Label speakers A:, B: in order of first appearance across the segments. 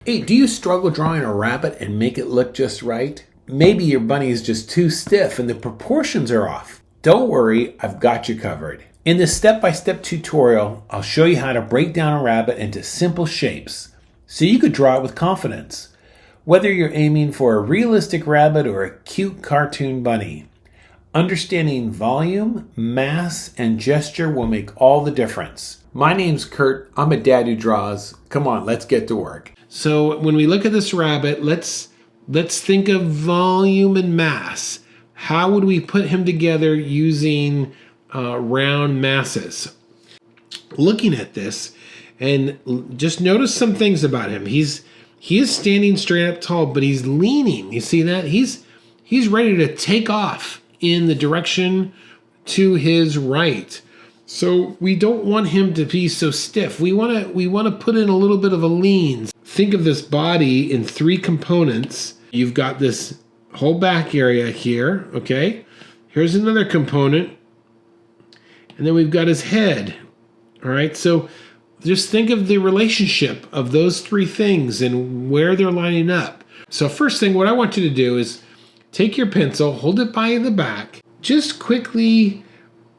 A: Hey, do you struggle drawing a rabbit and make it look just right? Maybe your bunny is just too stiff and the proportions are off. Don't worry, I've got you covered. In this step-by-step tutorial, I'll show you how to break down a rabbit into simple shapes so you could draw it with confidence. Whether you're aiming for a realistic rabbit or a cute cartoon bunny, understanding volume, mass, and gesture will make all the difference. My name's Kurt. I'm a dad who draws. Come on, let's get to work. So when we look at this rabbit, let's think of volume and mass. How would we put him together using round masses? Looking at this, and just notice some things about him. He is standing straight up tall, but he's leaning. You see that? He's ready to take off in the direction to his right. So we don't want him to be so stiff. We want to put in a little bit of a lean. Think of this body in three components. You've got this whole back area here, okay? Here's another component. And then we've got his head. All right? So just think of the relationship of those three things and where they're lining up. So first thing, what I want you to do is take your pencil, hold it by the back, just quickly,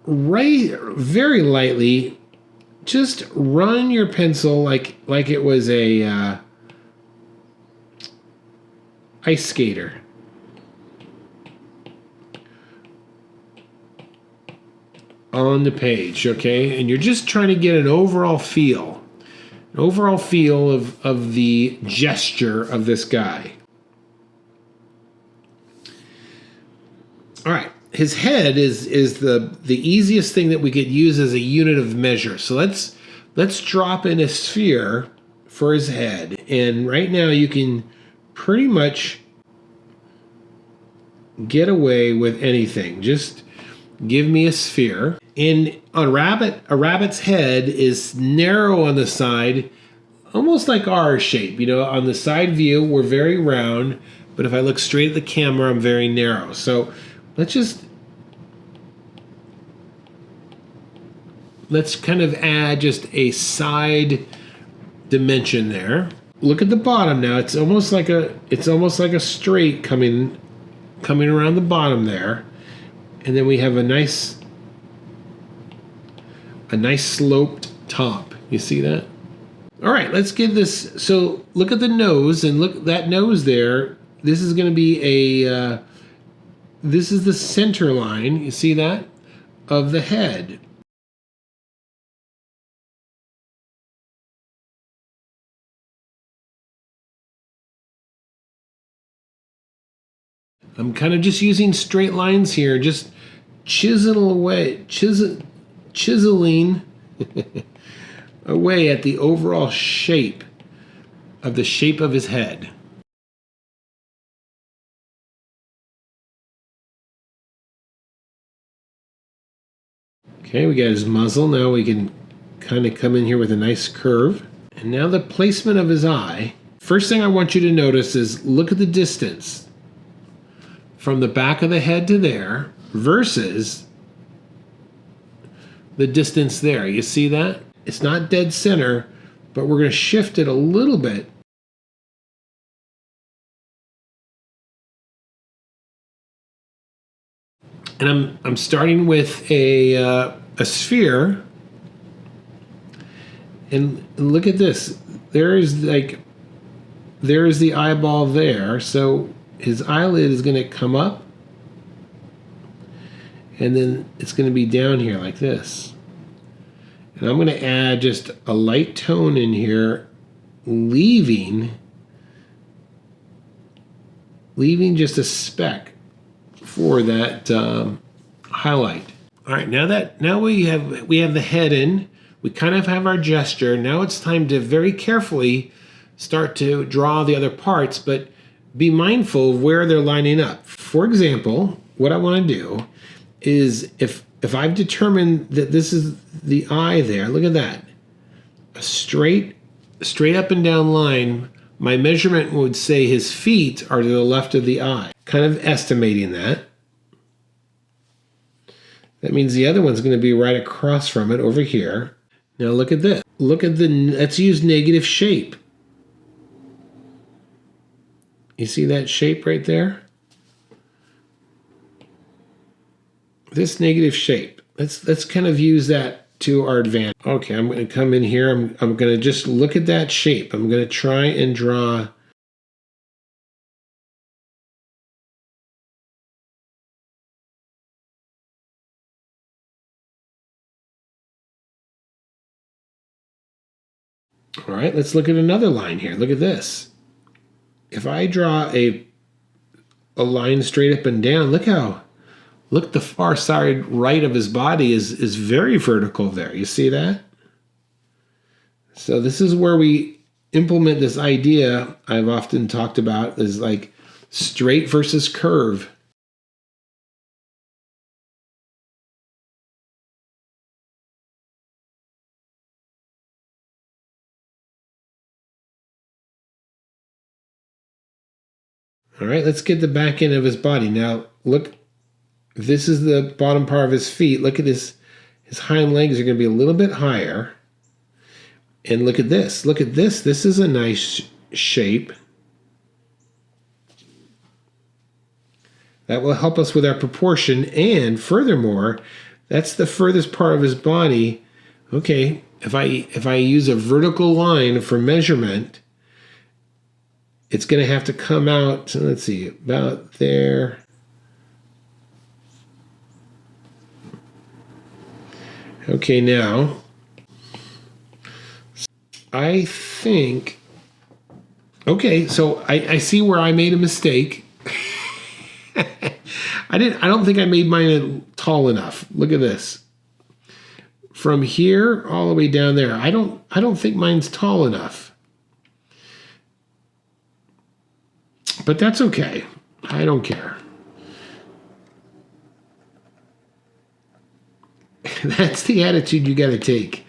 A: very lightly, just run your pencil like it was a ice skater. On the page, okay? And you're just trying to get an overall feel of the gesture of this guy. All right, his head is the easiest thing that we could use as a unit of measure. So let's drop in a sphere for his head. And right now you can pretty much get away with anything. Just give me a sphere. And a rabbit's head is narrow on the side, almost like our shape. You know, on the side view, we're very round, but if I look straight at the camera, I'm very narrow. So let's kind of add just a side dimension there. Look at the bottom now. It's almost like a straight coming around the bottom there. And then we have a nice sloped top. You see that? All right, let's get this. So look at the nose, and look that nose there. This is going to be this is the center line. You see that? Of the head. I'm kind of just using straight lines here, just chiseling away at the overall shape of his head. Okay, we got his muzzle. Now we can kind of come in here with a nice curve. And now the placement of his eye. First thing I want you to notice is look at the distance from the back of the head to there versus the distance there. You see that? It's not dead center, but we're going to shift it a little bit. And I'm starting with a sphere. And look at this. There is the eyeball there. So his eyelid is going to come up, and then it's going to be down here like this. And I'm going to add just a light tone in here, leaving just a speck for that highlight. All right, now we have the head in. We kind of have our gesture. Now it's time to very carefully start to draw the other parts, but be mindful of where they're lining up. For example, what I want to do is if I've determined that this is the eye there, look at that. A straight up and down line, my measurement would say his feet are to the left of the eye. Kind of estimating that. That means the other one's going to be right across from it over here. Now look at this. Let's use negative shape. You see that shape right there? This negative shape. Let's kind of use that to our advantage. Okay, I'm going to come in here. I'm going to just look at that shape. I'm going to try and draw. All right, let's look at another line here. Look at this. If I draw a line straight up and down, look the far side right of his body is very vertical there. You see that? So this is where we implement this idea I've often talked about, is like straight versus curve. All right, let's get the back end of his body. Now, look, this is the bottom part of his feet. Look at his hind legs are going to be a little bit higher. And look at this. Look at this. This is a nice shape. That will help us with our proportion. And furthermore, that's the furthest part of his body. Okay, if I use a vertical line for measurement, it's going to have to come out, so let's see, about there. Okay, now, I think, okay, so I see where I made a mistake. I don't think I made mine tall enough. Look at this. From here all the way down there, I don't think mine's tall enough. But that's okay. I don't care. That's the attitude you got to take.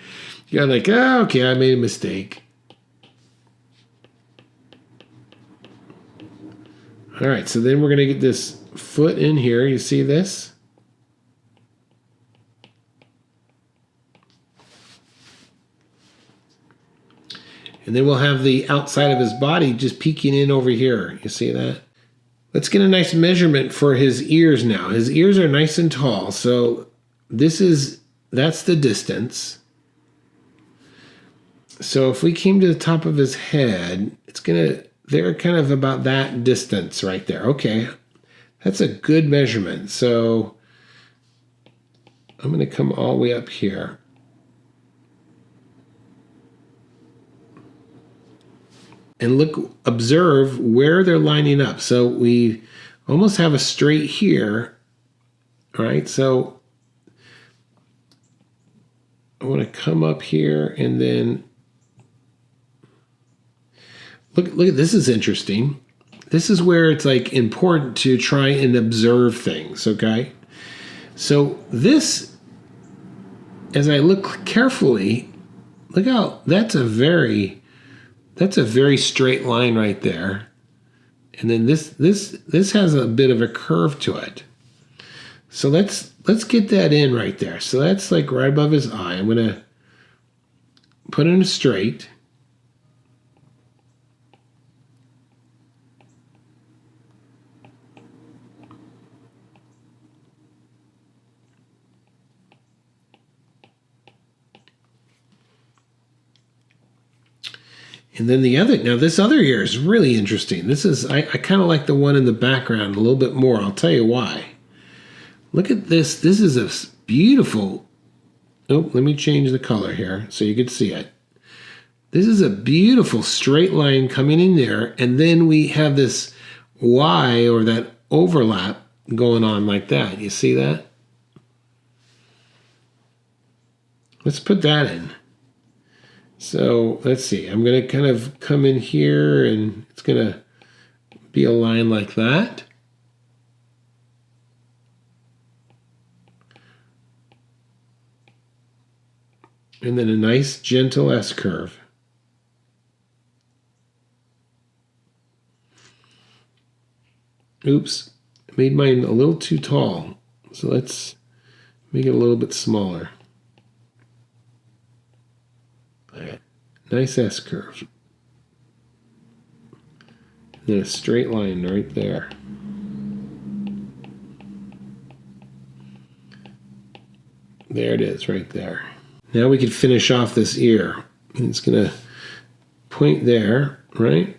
A: You're like, oh, okay, I made a mistake. All right, so then we're going to get this foot in here. You see this? And then we'll have the outside of his body just peeking in over here. You see that? Let's get a nice measurement for his ears now. His ears are nice and tall. So that's the distance. So if we came to the top of his head, they're kind of about that distance right there. Okay, that's a good measurement. So I'm going to come all the way up here. And observe where they're lining up. So we almost have a straight here, right? So I want to come up here and then look at this. Is interesting. This is where it's like important to try and observe things, okay? So this, as I look carefully, look how that's a very straight line right there. And then this has a bit of a curve to it. So let's get that in right there. So that's like right above his eye. I'm going to put it straight. And then this other ear is really interesting. I kind of like the one in the background a little bit more. I'll tell you why. Look at this. This is a beautiful, let me change the color here so you can see it. This is a beautiful straight line coming in there. And then we have this Y, or that overlap, going on like that. You see that? Let's put that in. So let's see, I'm going to kind of come in here and it's going to be a line like that. And then a nice gentle S-curve. Oops, I made mine a little too tall. So let's make it a little bit smaller. Nice S-curve. And a straight line right there. There it is, right there. Now we could finish off this ear. And it's going to point there, right?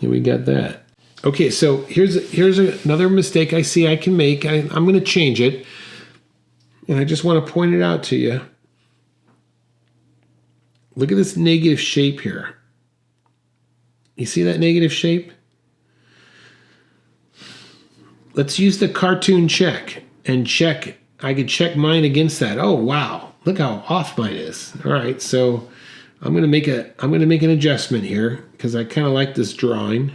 A: And we got that. Okay, so here's another mistake I see I can make. I'm going to change it. And I just want to point it out to you. Look at this negative shape here. You see that negative shape? Let's use the cartoon check and check. I could check mine against that. Oh, wow. Look how off mine is. All right, so I'm going to make an adjustment here because I kind of like this drawing.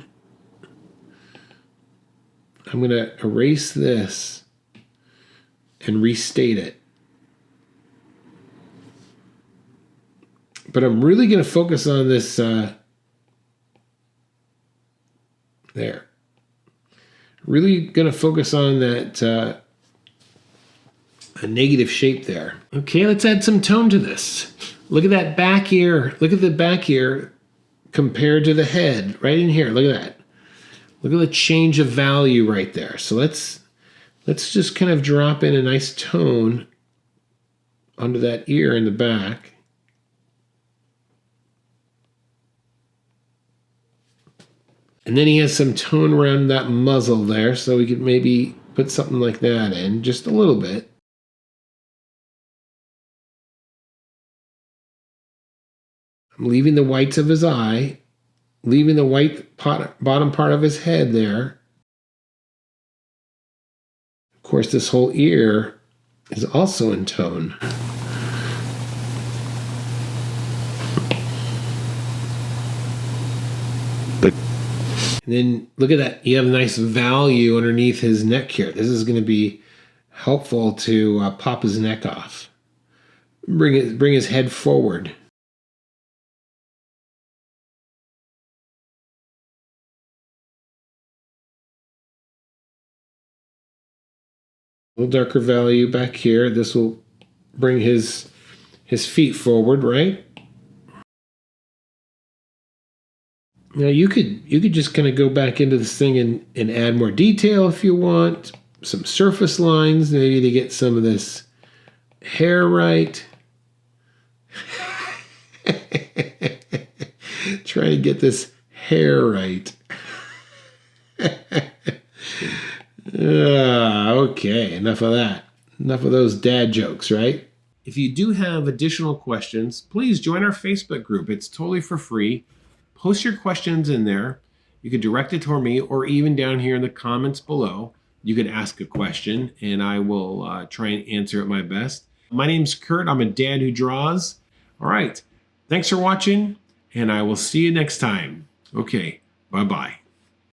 A: I'm going to erase this and restate it. But I'm really going to focus on this there. Really going to focus on that a negative shape there. Okay, let's add some tone to this. Look at that back ear. Look at the back ear compared to the head right in here. Look at that. Look at the change of value right there. So let's just kind of drop in a nice tone onto that ear in the back. And then he has some tone around that muzzle there, so we could maybe put something like that in, just a little bit. I'm leaving the whites of his eye, leaving the white bottom part of his head there. Of course, this whole ear is also in tone. And then look at that. You have a nice value underneath his neck here. This is going to be helpful to pop his neck off. Bring his head forward. A little darker value back here. This will bring his feet forward, right? Now you could just kind of go back into this thing and add more detail if you want. Some surface lines, maybe to get some of this hair right. Trying to get this hair right. Okay, enough of that. Enough of those dad jokes, right? If you do have additional questions, please join our Facebook group. It's totally for free. Post your questions in there. You could direct it toward me, or even down here in the comments below. You could ask a question, and I will try and answer it my best. My name's Kurt. I'm a dad who draws. All right. Thanks for watching, and I will see you next time. Okay. Bye-bye.